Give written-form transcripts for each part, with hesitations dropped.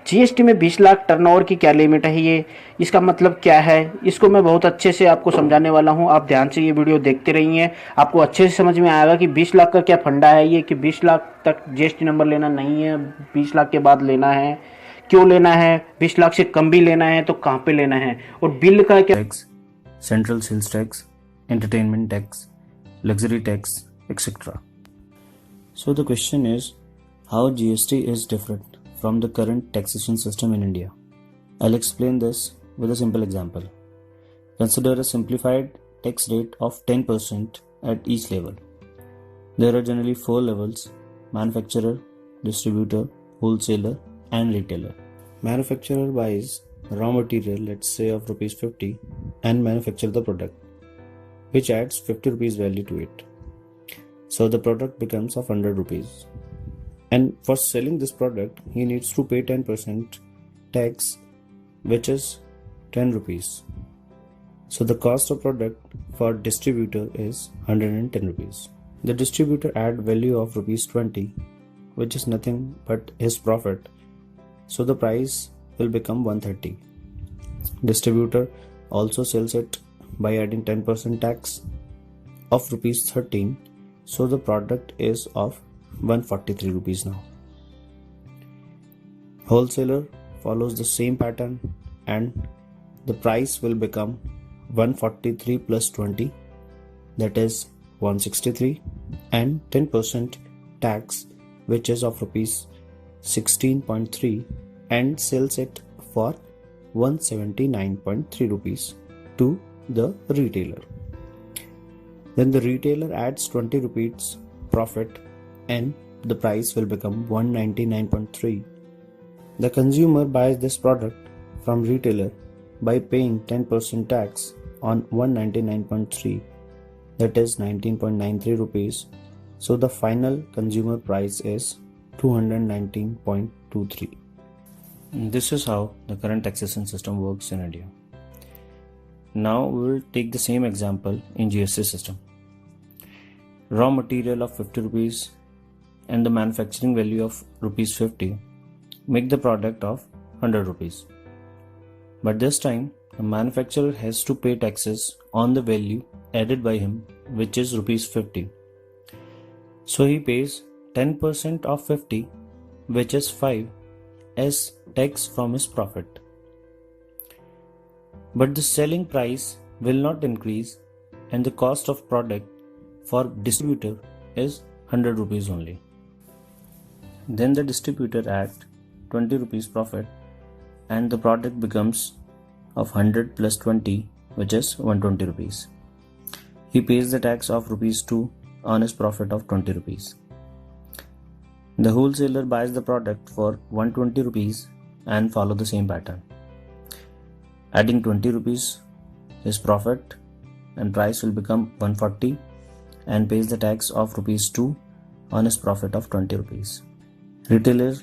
GST में 20 lakh turnover की क्या लिमिट है, ये इसका मतलब क्या है, इसको मैं बहुत अच्छे से आपको समझाने वाला हूँ। आप ध्यान से ये वीडियो देखते रहिए, आपको अच्छे से समझ में आएगा कि 20 लाख का क्या फंडा है, ये कि 20 लाख तक जीएसटी नंबर लेना नहीं है, 20 लाख के बाद लेना है, क्यों लेना है, 20 लाख से कम भी लेना है तो कहाँ पे लेना है, और बिल का क्या tax, central sales tax, entertainment tax, luxury tax, etc. So the question is how GST is different from the current taxation system in India. I'll explain this with a simple example. Consider a simplified tax rate of 10% at each level. There are generally 4 levels: manufacturer, distributor, wholesaler, and retailer. Manufacturer buys raw material, let's say of rupees 50, and manufacture the product, which adds 50 rupees value to it. So the product becomes of 100 rupees. And for selling this product, he needs to pay 10% tax, which is 10 rupees. So the cost of product for distributor is 110 rupees. The distributor add value of rupees 20, which is nothing but his profit. So the price will become 130. Distributor also sells it by adding 10% tax of rupees 13. So the product is of 143 rupees now. Wholesaler follows the same pattern and the price will become 143 plus 20, that is 163, and 10% tax, which is of rupees 16.3, and sells it for 179.3 rupees to the retailer. Then the retailer adds 20 rupees profit and the price will become 199.3. The consumer buys this product from retailer by paying 10% tax on 199.3, that is 19.93 rupees. So the final consumer price is 219.23. This is how the current taxation system works in India. Now we will take the same example in GST system. Raw material of 50 rupees and the manufacturing value of rupees 50 make the product of 100 rupees. But this time the manufacturer has to pay taxes on the value added by him, which is rupees 50. So he pays 10% of 50, which is 5, as tax from his profit. But the selling price will not increase and the cost of product for distributor is 100 rupees only. Then the distributor adds 20 rupees profit and the product becomes of 100 plus 20, which is 120 rupees. He pays the tax of rupees 2 on his profit of 20 rupees. The wholesaler buys the product for 120 rupees and follow the same pattern, adding 20 rupees his profit, and price will become 140 and pays the tax of rupees 2 on his profit of 20 rupees. Retailer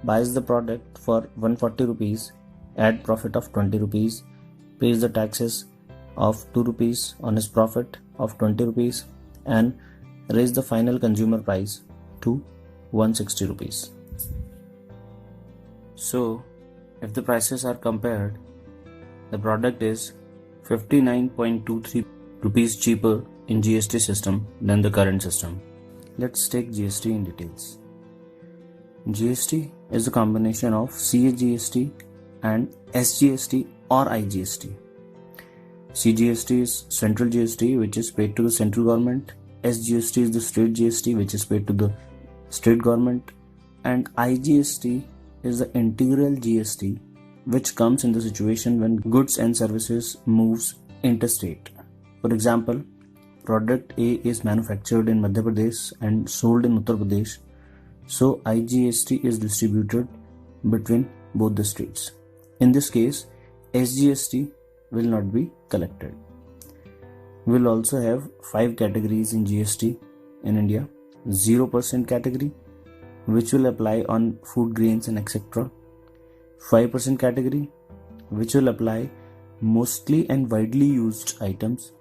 buys the product for 140 rupees, add profit of 20 rupees, pays the taxes of 2 rupees on his profit of 20 rupees and raise the final consumer price to 160 rupees. So if the prices are compared, the product is 59.23 rupees cheaper in GST system than the current system. Let's take GST in details. GST is a combination of CGST and SGST or IGST. CGST is central GST, which is paid to the central government. SGST is the state GST, which is paid to the state government, and IGST is the integral GST, which comes in the situation when goods and services moves interstate. For example, product A is manufactured in Madhya Pradesh and sold in Uttar Pradesh, so IGST is distributed between both the states. In this case, SGST will not be collected. We will also have 5 categories in GST in India. 0% category, which will apply on food grains and etc. 5% category, which will apply mostly and widely used items.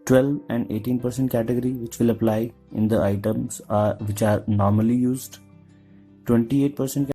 12 and 18% category, which will apply in the items which are normally used. 28%